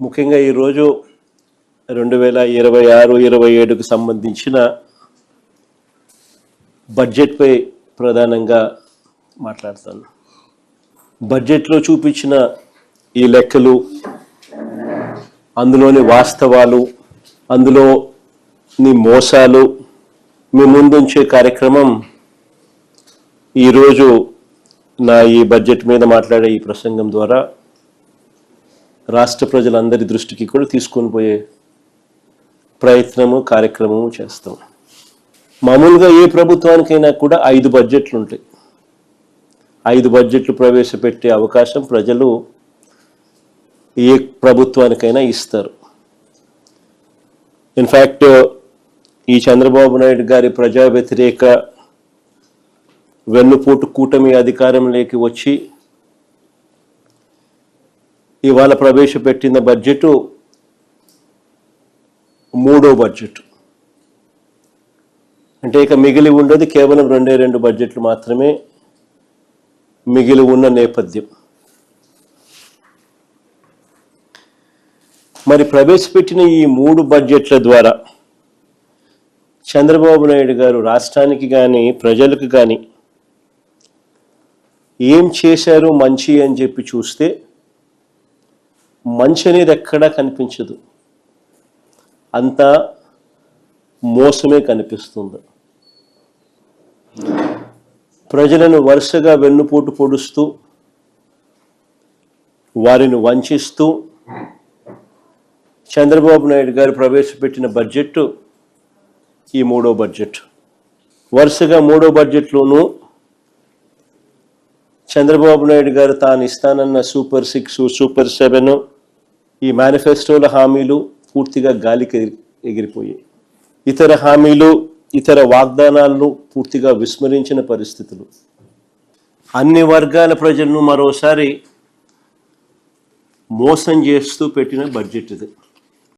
ముఖ్యంగా ఈరోజు 2026-27కు సంబంధించిన బడ్జెట్పై ప్రధానంగా మాట్లాడతాను. బడ్జెట్లో చూపించిన ఈ లెక్కలు, అందులోని వాస్తవాలు, అందులోని మోసాలు మీ ముందుంచే కార్యక్రమం ఈరోజు నా ఈ బడ్జెట్ మీద మాట్లాడే ఈ ప్రసంగం ద్వారా రాష్ట్ర ప్రజలందరి దృష్టికి కూడా తీసుకొని పోయే కార్యక్రమము చేస్తాం. మామూలుగా ఏ ప్రభుత్వానికైనా కూడా 5 బడ్జెట్లు ఉంటాయి. 5 బడ్జెట్లు ప్రవేశపెట్టే అవకాశం ప్రజలు ఏ ప్రభుత్వానికైనా ఇస్తారు. ఇన్ఫ్యాక్ట్ ఈ చంద్రబాబు నాయుడు గారి ప్రజా వ్యతిరేక వెన్నుపోటు కూటమి అధికారంలోకి వచ్చి ఇవాళ ప్రవేశపెట్టిన బడ్జెట్ 3వ బడ్జెట్. అంటే ఇక మిగిలి ఉండదు కేవలం 2 బడ్జెట్లు మాత్రమే మిగిలి ఉన్న నేపథ్యం. మరి ప్రవేశపెట్టిన ఈ 3 బడ్జెట్ల ద్వారా చంద్రబాబు నాయుడు గారు రాష్ట్రానికి కానీ ప్రజలకు కానీ ఏం చేశారు మంచి అని చెప్పి చూస్తే మంచి అనేది ఎక్కడా కనిపించదు, అంతా మోసమే కనిపిస్తుంది. ప్రజలను వరుసగా వెన్నుపోటు పొడుస్తూ, వారిని వంచిస్తూ చంద్రబాబు నాయుడు గారు ప్రవేశపెట్టిన బడ్జెట్ ఈ 3వ బడ్జెట్. వరుసగా 3వ బడ్జెట్లోనూ చంద్రబాబు నాయుడు గారు తాను ఇస్తానన్న సూపర్ 6, సూపర్ 7 ఈ మేనిఫెస్టోల హామీలు పూర్తిగా గాలికి ఎగిరిపోయాయి. ఇతర హామీలు, ఇతర వాగ్దానాలను పూర్తిగా విస్మరించిన పరిస్థితులు. అన్ని వర్గాల ప్రజలను మరోసారి మోసం చేస్తూ పెట్టిన బడ్జెట్ ఇది.